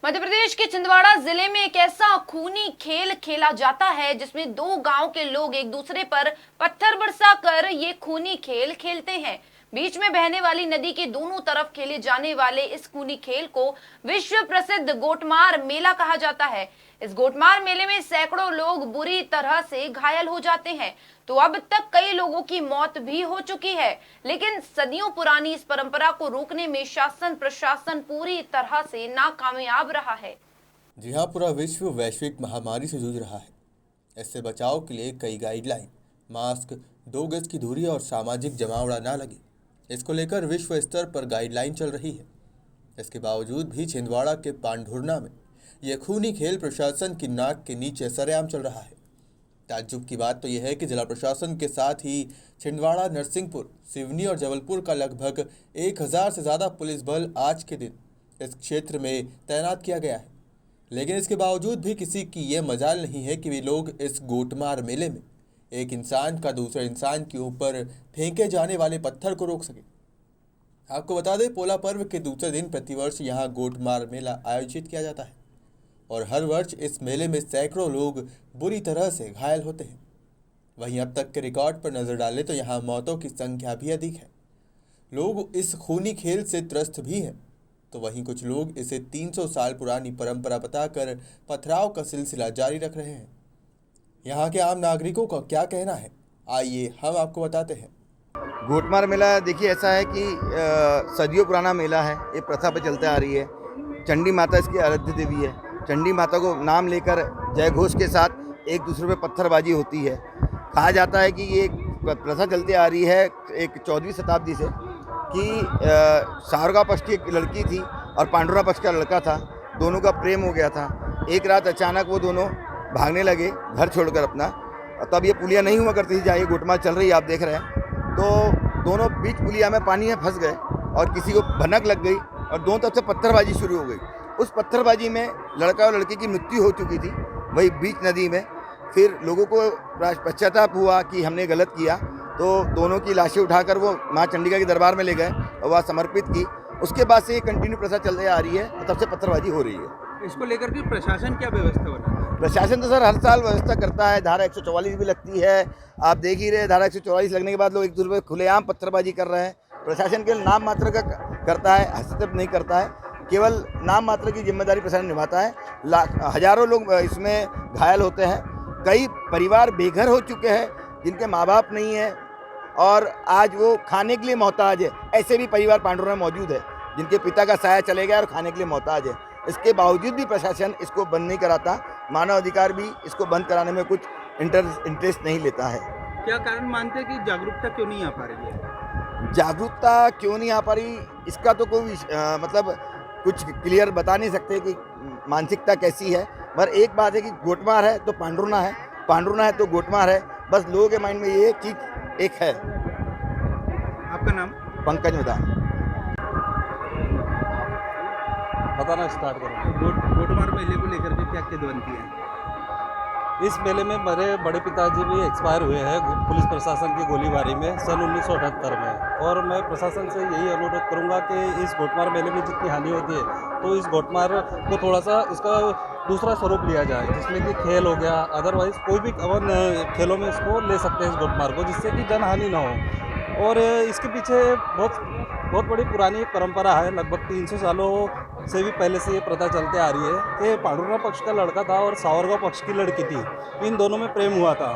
मध्य प्रदेश के छिंदवाड़ा जिले में एक ऐसा खूनी खेल खेला जाता है जिसमें दो गांव के लोग एक दूसरे पर पत्थर बरसा कर ये खूनी खेल खेलते हैं। बीच में बहने वाली नदी के दोनों तरफ खेले जाने वाले इस खूनी खेल को विश्व प्रसिद्ध गोटमार मेला कहा जाता है। इस गोटमार मेले में सैकड़ों लोग बुरी तरह से घायल हो जाते हैं। तो अब तक कई लोगों की मौत भी हो चुकी है, लेकिन सदियों पुरानी इस परंपरा को रोकने में शासन प्रशासन पूरी तरह से नाकामयाब रहा है। जी हाँ, पूरा विश्व वैश्विक महामारी से जूझ रहा है। इससे बचाव के लिए कई गाइडलाइन, मास्क, 2 गज की दूरी और सामाजिक जमावड़ा ना लगे, इसको लेकर विश्व स्तर पर गाइडलाइन चल रही है। इसके बावजूद भी छिंदवाड़ा के पांढुर्ना में यह खूनी खेल प्रशासन की नाक के नीचे सरेआम चल रहा है। ताज्जुब की बात तो यह है कि जिला प्रशासन के साथ ही छिंदवाड़ा, नरसिंहपुर, सिवनी और जबलपुर का लगभग 1000 से ज़्यादा पुलिस बल आज के दिन इस क्षेत्र में तैनात किया गया है। लेकिन इसके बावजूद भी किसी की ये मजाल नहीं है कि वे लोग इस गोटमार मेले में एक इंसान का दूसरे इंसान के ऊपर फेंके जाने वाले पत्थर को रोक सके। आपको बता दें, पोला पर्व के दूसरे दिन प्रतिवर्ष यहाँ गोटमार मेला आयोजित किया जाता है और हर वर्ष इस मेले में सैकड़ों लोग बुरी तरह से घायल होते हैं। वहीं अब तक के रिकॉर्ड पर नजर डालें तो यहाँ मौतों की संख्या भी अधिक है। लोग इस खूनी खेल से त्रस्त भी हैं, तो वहीं कुछ लोग इसे 300 साल पुरानी परंपरा बताकर पथराव का सिलसिला जारी रख रहे हैं। यहाँ के आम नागरिकों का क्या कहना है, आइए हम आपको बताते हैं। गोटमार मेला देखिए ऐसा है कि सदियों पुराना मेला है। ये प्रथा पे चलते आ रही है। चंडी माता इसकी आराध्य देवी है। चंडी माता को नाम लेकर जय घोष के साथ एक दूसरे पे पत्थरबाजी होती है। कहा जाता है कि ये प्रथा चलती आ रही है एक 14वीं शताब्दी से कि सारगा पक्ष की एक लड़की थी और पांडुरा पक्ष का लड़का था। दोनों का प्रेम हो गया था। एक रात अचानक वो दोनों भागने लगे घर छोड़कर अपना। तब ये पुलिया नहीं हुआ करती थी जहाँ ये गोटमार चल रही है, आप देख रहे हैं। तो दोनों बीच पुलिया में पानी में फंस गए और किसी को भनक लग गई और दोनों तरफ से पत्थरबाजी शुरू हो गई। उस पत्थरबाजी में लड़का और लड़की की मृत्यु हो चुकी थी वही बीच नदी में। फिर लोगों को पश्चाताप हुआ कि हमने गलत किया, तो दोनों की लाशें उठाकर वो माँ चंडिका के दरबार में ले गए और वहाँ समर्पित की। उसके बाद से ये कंटिन्यू प्रथा चलती आ रही है और तब से पत्थरबाजी हो रही है। इसको लेकर के प्रशासन क्या व्यवस्था बनाता है? प्रशासन तो सर हर साल व्यवस्था करता है। धारा 144 भी लगती है, आप देख ही रहे। धारा 144 लगने के बाद लोग एक दूसरे पर खुलेआम पत्थरबाजी कर रहे हैं। प्रशासन केवल नाम मात्र का करता है, हस्तक्षेप नहीं करता है। केवल नाम मात्र की जिम्मेदारी प्रशासन निभाता है। हजारों लोग इसमें घायल होते हैं। कई परिवार बेघर हो चुके हैं जिनके माँ बाप नहीं है और आज वो खाने के लिए मोहताज है। ऐसे भी परिवार पांडुरा में मौजूद है जिनके पिता का साया चले गया और खाने के लिए मोहताज है। इसके बावजूद भी प्रशासन इसको बंद नहीं कराता। मानव अधिकार भी इसको बंद कराने में कुछ इंटरेस्ट नहीं लेता है। क्या कारण मानते हैं कि जागरूकता क्यों नहीं आ पा रही है? जागरूकता क्यों नहीं आ पा रही, इसका तो कोई मतलब कुछ क्लियर बता नहीं सकते कि मानसिकता कैसी है। पर एक बात है कि गोटमार है तो पांडुरना है, पांडुरना है तो गोटमार है। बस लोगों के माइंड में ये चीज एक है। आपका नाम? पंकज मैदान। बताना स्टार्ट करो। गोटमार मेले को लेकर के क्या किदवंती है? इस मेले में मेरे बड़े पिताजी भी एक्सपायर हुए हैं पुलिस प्रशासन की गोलीबारी में सन 1978 में। और मैं प्रशासन से यही अनुरोध करूंगा कि इस गोटमार मेले में जितनी हानि होती है तो इस गोटमार को थोड़ा सा इसका दूसरा स्वरूप लिया जाए, जिसमें कि खेल हो गया, अदरवाइज कोई भी अपन खेलों में इसको ले सकते हैं इस गोटमार को, जिससे कि जनहानि ना हो। और इसके पीछे बहुत बड़ी पुरानी एक परंपरा है। लगभग 300 सालों से भी पहले से ये प्रथा चलते आ रही है कि पांडुरा पक्ष का लड़का था और सावरगांव पक्ष की लड़की थी। इन दोनों में प्रेम हुआ था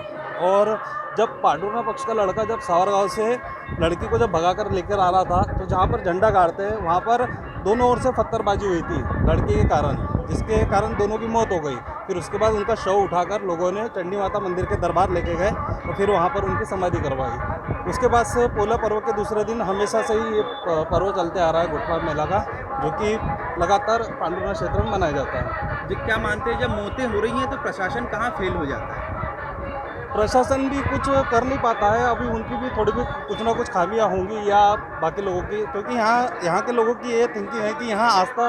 और जब पांडुरा पक्ष का लड़का जब सावरगांव से लड़की को जब भगाकर लेकर आ रहा था तो जहाँ पर झंडा गाड़ते हैं वहाँ पर दोनों ओर से पत्थरबाजी हुई थी लड़की के कारण, जिसके कारण दोनों की मौत हो गई। फिर उसके बाद उनका शव उठाकर लोगों ने चंडी माता मंदिर के दरबार लेके गए और फिर वहाँ पर उनकी समाधि करवाई। उसके बाद से पोला पर्व के दूसरे दिन हमेशा से ही ये पर्व चलते आ रहा है गोटमार मेला का, जो कि लगातार पांडुरा क्षेत्र में मनाया जाता है। जी, क्या मानते हैं जब मौतें हो रही हैं तो प्रशासन कहाँ फेल हो जाता है? प्रशासन भी कुछ कर नहीं पाता है। अभी उनकी भी थोड़ी भी कुछ ना कुछ खामियां होंगी या बाकी लोगों की, क्योंकि यहाँ के लोगों की ये थिंकिंग है कि यहाँ आस्था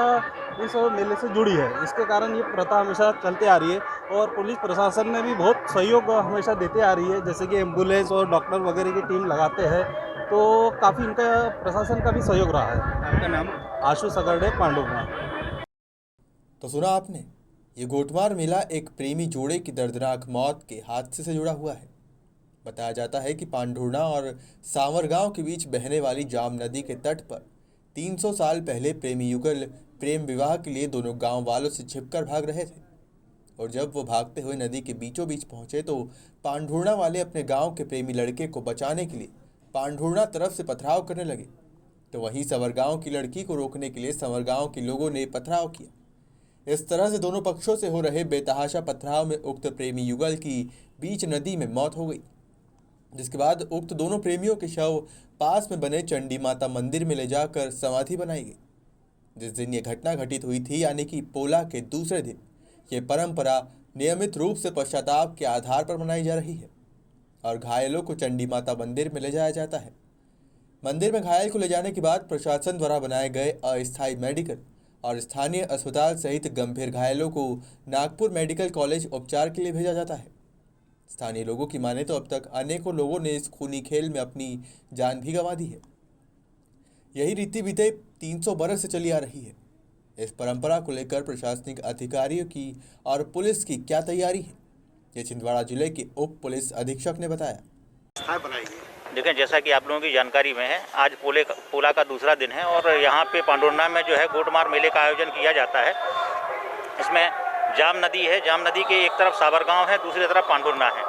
इस मेले से जुड़ी है। इसके कारण ये प्रथा हमेशा चलते आ रही है और पुलिस प्रशासन ने भी बहुत सहयोग हमेशा देते आ रही है, जैसे कि एम्बुलेंस और डॉक्टर वगैरह की टीम लगाते हैं, तो काफ़ी इनका प्रशासन का भी सहयोग रहा है। आपका नाम? आशु सगरडे, पांडुरा। तो सुना आपने, ये गोटमार मेला एक प्रेमी जोड़े की दर्दनाक मौत के हादसे से जुड़ा हुआ है। बताया जाता है कि पांढुर्णा और सांवरगांव के बीच बहने वाली जाम नदी के तट पर 300 साल पहले प्रेमी युगल प्रेम विवाह के लिए दोनों गांव वालों से छिपकर भाग रहे थे और जब वो भागते हुए नदी के बीचों बीच पहुंचे तो पांढुर्णा वाले अपने गांव के प्रेमी लड़के को बचाने के लिए पांढुर्णा तरफ से पथराव करने लगे, तो वहीं संवरगांव की लड़की को रोकने के लिए संवरगांव के लोगों ने पथराव किया। इस तरह से दोनों पक्षों से हो रहे बेतहाशा पथराव में उक्त प्रेमी युगल की बीच नदी में मौत हो गई, जिसके बाद उक्त दोनों प्रेमियों के शव पास में बने चंडी माता मंदिर में ले जाकर समाधि बनाई गई। जिस दिन ये घटना घटित हुई थी, यानी कि पोला के दूसरे दिन, ये परंपरा नियमित रूप से पश्चाताप के आधार पर मनाई जा रही है और घायलों को चंडी माता मंदिर में ले जाया जाता है। मंदिर में घायल को ले जाने के बाद प्रशासन द्वारा बनाए गए अस्थायी मेडिकल और स्थानीय अस्पताल सहित गंभीर घायलों को नागपुर मेडिकल कॉलेज उपचार के लिए भेजा जाता है। स्थानीय लोगों की माने तो अब तक अनेकों लोगों ने इस खूनी खेल में अपनी जान भी गंवा दी है। यही रीति बीते 300 बरस से चली आ रही है। इस परंपरा को लेकर प्रशासनिक अधिकारियों की और पुलिस की क्या तैयारी है, ये छिंदवाड़ा जिले के उप पुलिस अधीक्षक ने बताया। देखें, जैसा कि आप लोगों की जानकारी में है, आज पोला का दूसरा दिन है और यहाँ पे पांढुर्णा में जो है गोटमार मेले का आयोजन किया जाता है। इसमें जाम नदी है, जाम नदी के एक तरफ सावरगांव है, दूसरी तरफ पांढुर्णा है।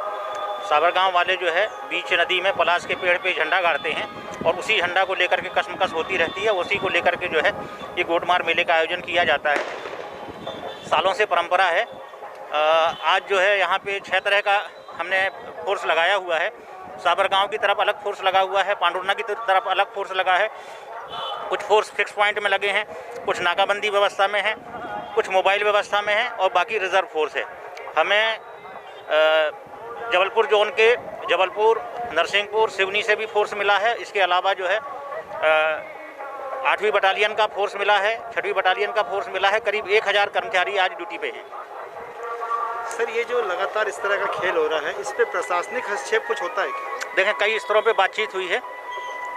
सावरगांव वाले जो है बीच नदी में पलाश के पेड़ पे झंडा गाड़ते हैं और उसी झंडा को लेकर के कसमकस होती रहती है। उसी को लेकर के जो है ये गोटमार मेले का आयोजन किया जाता है। सालों से परंपरा है। आज जो है यहाँ पे 6 तरह का हमने फोर्स लगाया हुआ है। सावरगांव की तरफ अलग फोर्स लगा हुआ है, पांढुर्णा की तरफ अलग फोर्स लगा है। कुछ फोर्स फिक्स पॉइंट में लगे हैं, कुछ नाकाबंदी व्यवस्था में है, कुछ मोबाइल व्यवस्था में है और बाकी रिजर्व फोर्स है। हमें जबलपुर जोन के जबलपुर, नरसिंहपुर, सिवनी से भी फोर्स मिला है। इसके अलावा जो है 8वीं बटालियन का फोर्स मिला है, 6वीं बटालियन का फोर्स मिला है। करीब 1000 कर्मचारी आज ड्यूटी पे हैं। सर, ये जो लगातार इस तरह का खेल हो रहा है, इस पे प्रशासनिक हस्तक्षेप कुछ होता है क्या? देखें, कई स्तरों पे बातचीत हुई है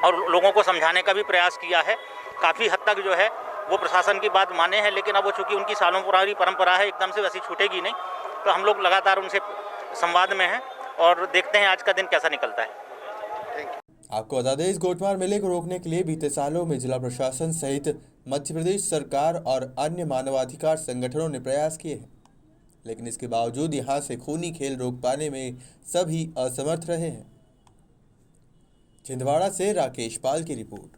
और लोगों को समझाने का भी प्रयास किया है। काफ़ी हद तक जो है वो प्रशासन की बात माने हैं, लेकिन अब वो चूँकि उनकी सालों पुरानी परंपरा है, एकदम से वैसी छूटेगी नहीं। तो हम लोग लगातार उनसे संवाद में हैं और देखते हैं आज का दिन कैसा निकलता है। आपको बता दें, इस गोटमार मेले को रोकने के लिए बीते सालों में जिला प्रशासन सहित मध्य प्रदेश सरकार और अन्य मानवाधिकार संगठनों ने प्रयास किए हैं, लेकिन इसके बावजूद यहां से खूनी खेल रोक पाने में सभी असमर्थ रहे हैं। छिंदवाड़ा से राकेश पाल की रिपोर्ट।